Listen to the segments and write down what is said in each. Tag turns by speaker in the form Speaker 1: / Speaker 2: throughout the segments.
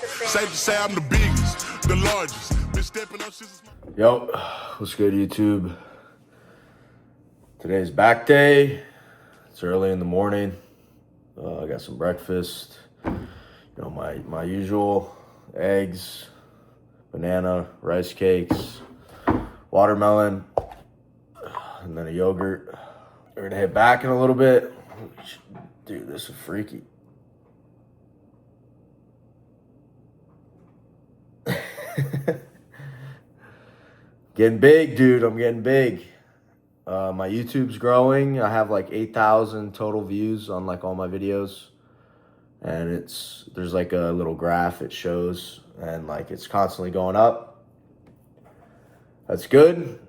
Speaker 1: Safe to say I'm the biggest, the largest. Been stepping up since.
Speaker 2: Yo, what's good, YouTube? Today's back day. It's early in the morning. I got some breakfast. My usual eggs, banana, rice cakes, watermelon, and then a yogurt. We're gonna head back in a little bit. Dude, this is freaky. Getting big, dude. I'm getting big. My YouTube's growing. I have like 8,000 total views on like all my videos. And there's like a little graph it shows, and like it's constantly going up. That's good.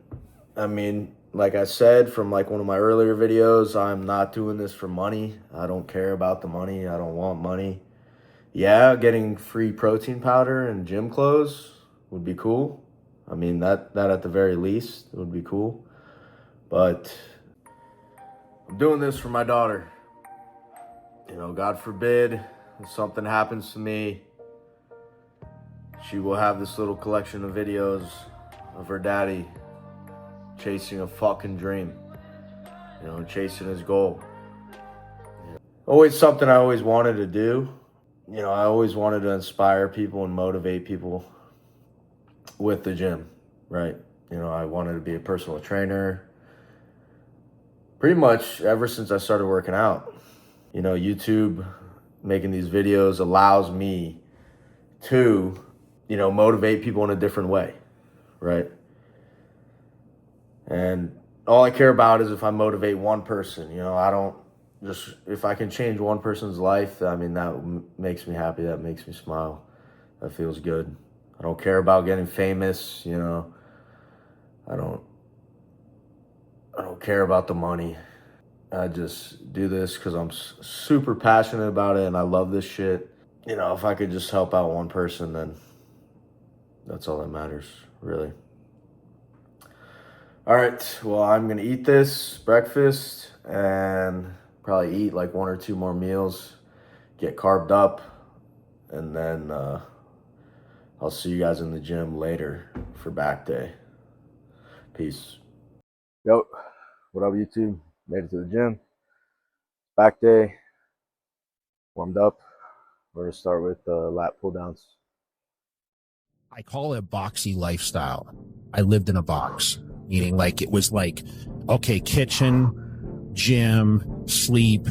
Speaker 2: I mean, like I said from like one of my earlier videos, I'm not doing this for money. I don't care about the money. I don't want money. Yeah, getting free protein powder and gym clothes would be cool. I mean, that at the very least would be cool. But I'm doing this for my daughter. God forbid if something happens to me, she will have this little collection of videos of her daddy chasing a fucking dream, chasing his goal. Always something I always wanted to do. I always wanted to inspire people and motivate people with the gym, right? I wanted to be a personal trainer pretty much ever since I started working out. YouTube, making these videos allows me to, motivate people in a different way, right? And all I care about is if I motivate one person. If I can change one person's life, I mean, that makes me happy. That makes me smile. That feels good. I don't care about getting famous, I don't care about the money. I just do this because I'm super passionate about it and I love this shit. If I could just help out one person, then that's all that matters, really. All right, well, I'm going to eat this breakfast and probably eat like 1 or 2 more meals, get carved up, and then I'll see you guys in the gym later for back day. Peace. Yo, what up, YouTube? Made it to the gym. Back day. Warmed up. We're going to start with lat pull downs.
Speaker 3: I call it a boxy lifestyle. I lived in a box, meaning like it was like, okay, kitchen, gym, sleep,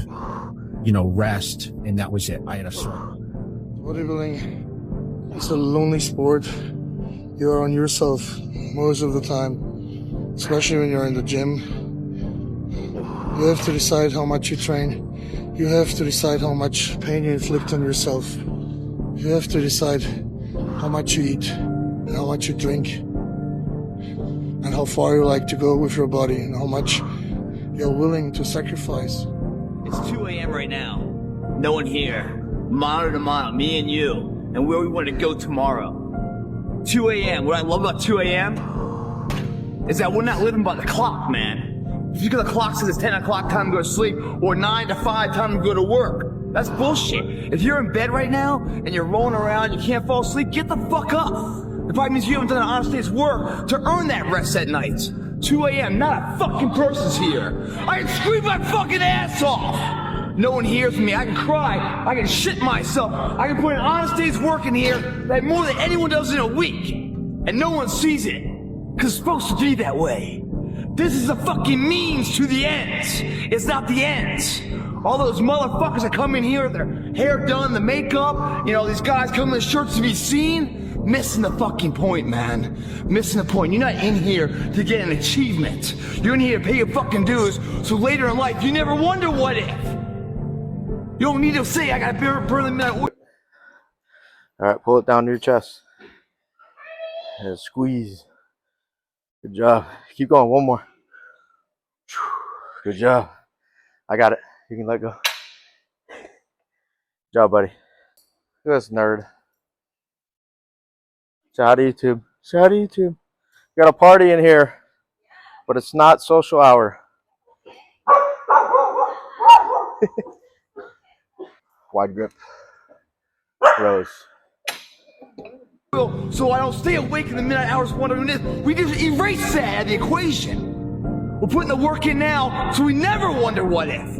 Speaker 3: rest, and that was it. I had a circle.
Speaker 4: Bodybuilding is a lonely sport. You're on yourself most of the time, especially when you're in the gym. You have to decide how much you train. You have to decide how much pain you inflict on yourself. You have to decide how much you eat and how much you drink and how far you like to go with your body and how much you're willing to sacrifice.
Speaker 5: It's 2 a.m. right now. No one here. Mano to mano, me and you, and where we want to go tomorrow. 2 a.m. What I love about 2 a.m. is that we're not living by the clock, man. If you got the clock says it's 10 o'clock time to go to sleep or 9 to 5 time to go to work, that's bullshit. If you're in bed right now and you're rolling around, you can't fall asleep, get the fuck up. It probably means you haven't done an honest day's work to earn that rest at night. 2 a.m., not a fucking person's here. I can scream my fucking ass off. No one hears me. I can cry. I can shit myself. I can put an honest day's work in here like more than anyone does in a week. And no one sees it. Because it's supposed to be that way. This is a fucking means to the ends. It's not the ends. All those motherfuckers that come in here, their hair done, the makeup, these guys come in the shirts to be seen, missing the fucking point, man. Missing the point. You're not in here to get an achievement. You're in here to pay your fucking dues, so later in life, you never wonder what if. You don't need to say, I gotta burn the midnight oil.
Speaker 2: All right, pull it down to your chest. And squeeze. Good job. Keep going. One more. Good job. I got it. You can let go. Good job, buddy. Look at this nerd. Say hi to YouTube. Say hi to YouTube. We got a party in here, but it's not social hour. Wide grip. Rows.
Speaker 5: so I don't stay awake in the midnight hours wondering this. We just erase that out of the equation. We're putting the work in now so we never wonder what if.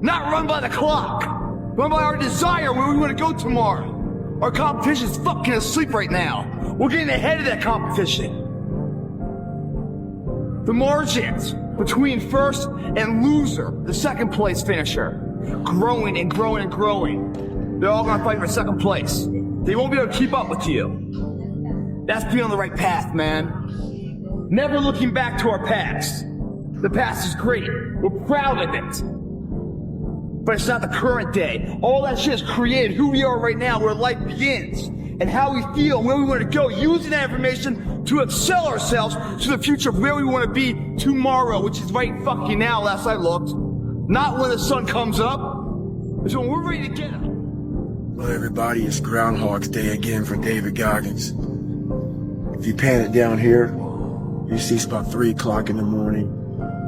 Speaker 5: Not run by the clock. Run by our desire where we want to go tomorrow. Our competition's fucking asleep right now. We're getting ahead of that competition. The margins between first and loser, the second place finisher, growing and growing and growing. They're all gonna fight for second place. They won't be able to keep up with you. That's being on the right path, man. Never looking back to our past. The past is great. We're proud of it. But it's not the current day. All that shit has created who we are right now, where life begins, and how we feel, and where we want to go, using that information to excel ourselves to the future of where we want to be tomorrow, which is right fucking now, last I looked. Not when the sun comes up. It's when we're ready to get up.
Speaker 6: Well, everybody, it's Groundhog's Day again for David Goggins. If you pan it down here, you see it's about 3 o'clock in the morning,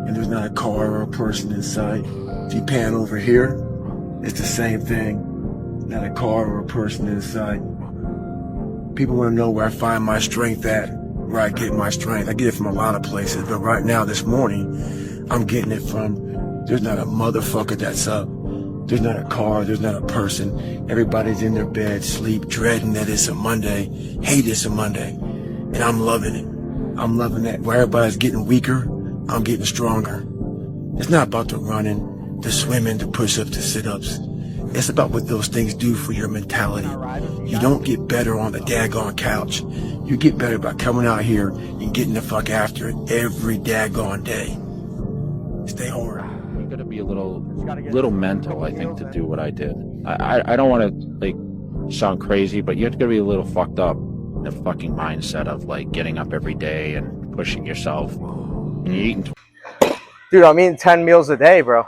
Speaker 6: and there's not a car or a person in sight. If you pan over here, it's the same thing. Not a car or a person in sight. People want to know where I find my strength at, where I get my strength. I get it from a lot of places, but right now, this morning, I'm getting it from, there's not a motherfucker that's up. There's not a car, there's not a person. Everybody's in their bed, sleep, dreading that it's a Monday, hate it's a Monday. And I'm loving it. I'm loving that. Where everybody's getting weaker, I'm getting stronger. It's not about the running, the swimming, the push-ups, the sit-ups. It's about what those things do for your mentality. You don't get better on the daggone couch. You get better by coming out here and getting the fuck after it every daggone day. Stay hard.
Speaker 3: You gotta be a little mental, I think, to do what I did. I don't want to like sound crazy, but you have to be a little fucked up in the fucking mindset of like getting up every day and pushing yourself. And you're eating.
Speaker 2: Dude, I'm eating 10 meals a day, bro.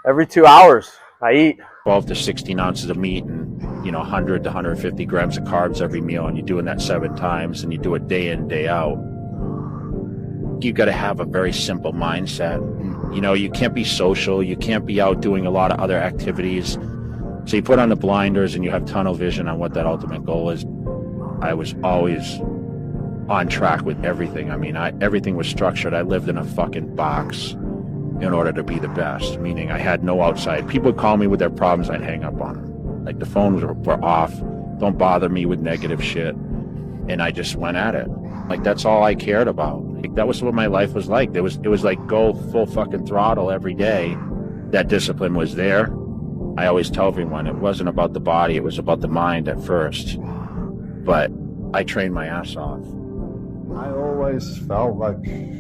Speaker 2: Every 2 hours, I eat
Speaker 3: 12 to 16 ounces of meat and 100 to 150 grams of carbs every meal, and you're doing that 7 times, and you do it day in, day out. You got to have a very simple mindset. You can't be social. You can't be out doing a lot of other activities. So you put on the blinders and you have tunnel vision on what that ultimate goal is. I was always on track with everything. I mean, everything was structured. I lived in a fucking box in order to be the best, meaning I had no outside. People would call me with their problems, I'd hang up on them. Like the phones were off. Don't bother me with negative shit. And I just went at it. Like that's all I cared about. Like, that was what my life was like. It was like go full fucking throttle every day. That discipline was there. I always tell everyone it wasn't about the body, it was about the mind at first. But I trained my ass off.
Speaker 7: I always felt like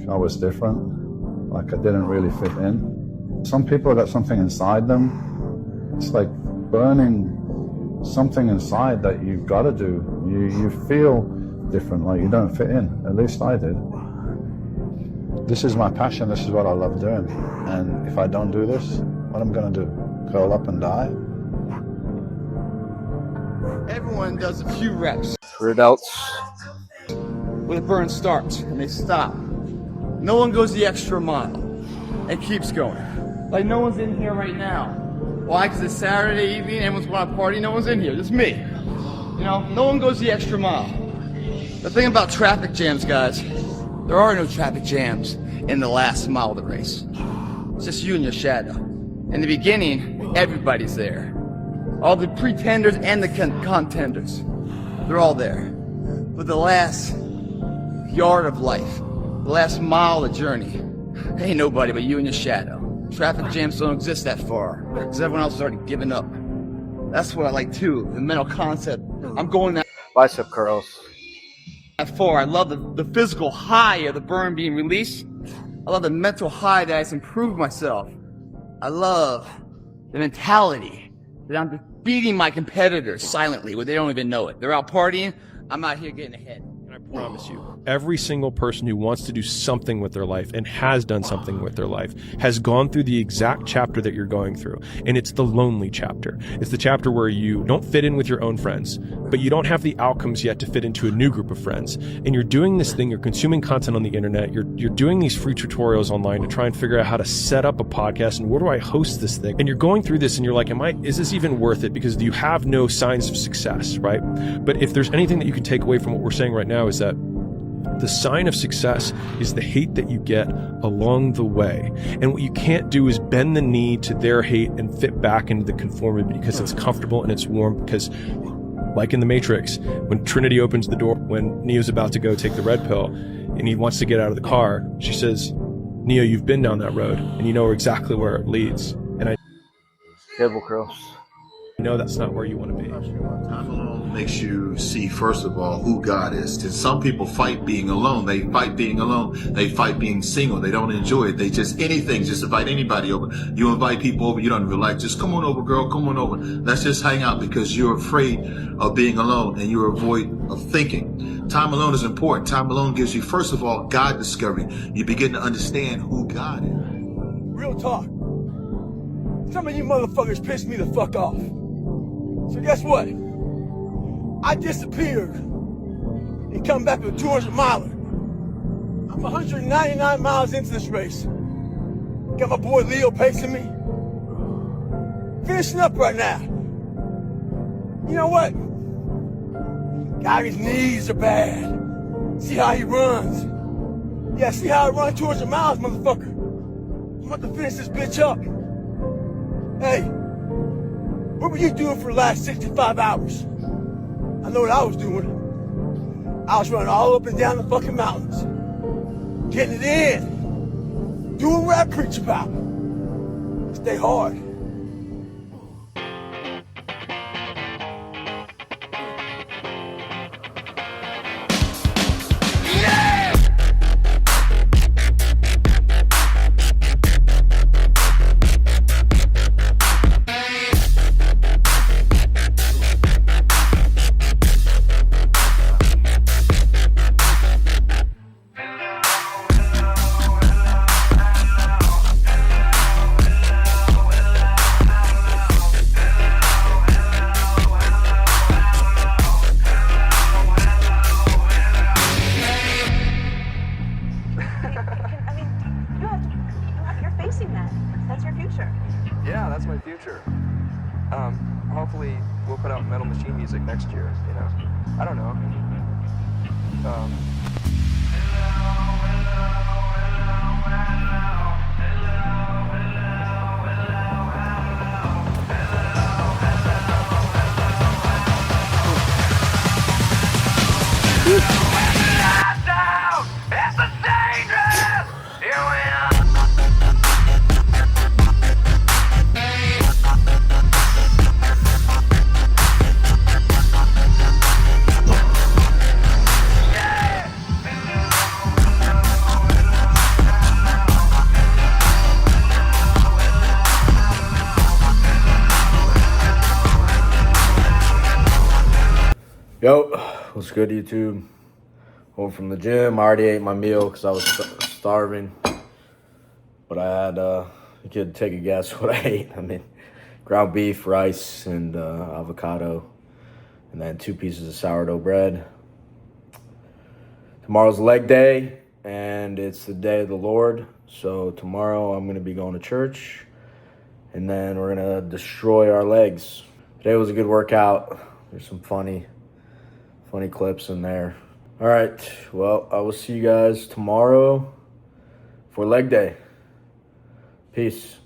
Speaker 7: I was different. Like I didn't really fit in. Some people got something inside them. It's like burning something inside that you've got to do. You feel different, like you don't fit in. At least I did. This is my passion. This is what I love doing. And if I don't do this, what am I going to do? Curl up and die?
Speaker 5: Everyone does a few reps
Speaker 2: for adults.
Speaker 5: where the burn starts and they stop. No one goes the extra mile and keeps going. Like no one's in here right now. Why? Because it's Saturday evening, everyone's going to party, no one's in here, just me. No one goes the extra mile. The thing about traffic jams, guys, there are no traffic jams in the last mile of the race. It's just you and your shadow. In the beginning, everybody's there. All the pretenders and the contenders, they're all there. But the last yard of life, the last mile of the journey, ain't nobody but you and your shadow. Traffic jams don't exist that far, because everyone else has already given up. That's what I like too, the mental concept. I'm going that
Speaker 2: Bicep curls.
Speaker 5: far. I love the physical high of the burn being released. I love the mental high that I improved myself. I love the mentality that I'm beating my competitors silently where they don't even know it. They're out partying, I'm out here getting ahead.
Speaker 8: And I promise you, every single person who wants to do something with their life and has done something with their life has gone through the exact chapter that you're going through. And it's the lonely chapter. It's the chapter where you don't fit in with your own friends. but you don't have the outcomes yet to fit into a new group of friends. And you're doing this thing, you're consuming content on the internet, you're doing these free tutorials online to try and figure out how to set up a podcast and where do I host this thing? And you're going through this and you're like, is this even worth it? Because you have no signs of success, right? But if there's anything that you can take away from what we're saying right now is that the sign of success is the hate that you get along the way. And what you can't do is bend the knee to their hate and fit back into the conformity because it's comfortable and it's warm. Because like in the Matrix, when Trinity opens the door, when Neo's about to go take the red pill and he wants to get out of the car, she says, Neo, you've been down that road and you know exactly where it leads. And I know that's not where you want to be.
Speaker 9: Time alone makes you see, first of all, who God is. And some people fight being alone. They fight being alone. They fight being single. They don't enjoy it. They just anything, just invite anybody over. You invite people over you don't really like. Just come on over, girl. Come on over. Let's just hang out because you're afraid of being alone and you're avoid of thinking. Time alone is important. Time alone gives you, first of all, God discovery. You begin to understand who God is.
Speaker 10: Real talk. Some of you motherfuckers pissed me the fuck off. So guess what? I disappeared and come back with a 200 miler. I'm 199 miles into this race. Got my boy Leo pacing me. Finishing up right now. You know what? Guy's knees are bad. See how he runs. Yeah, see how I run 200 miles, motherfucker. I'm about to finish this bitch up. Hey, what were you doing for the last 65 hours? I know what I was doing. I was running all up and down the fucking mountains. Getting it in. Doing what I preach about. Stay hard.
Speaker 11: Yeah, that's my future. Hopefully we'll put out Metal Machine music next year, you know. I don't know.
Speaker 2: Yo, what's good, YouTube? Home from the gym. I already ate my meal because I was starving. But I had, you could take a guess what I ate. I mean, ground beef, rice, and avocado. And then 2 pieces of sourdough bread. Tomorrow's leg day, and it's the day of the Lord. So tomorrow I'm going to be going to church. And then we're going to destroy our legs. Today was a good workout. There's some funny clips in there. All right, well, I will see you guys tomorrow for leg day. Peace.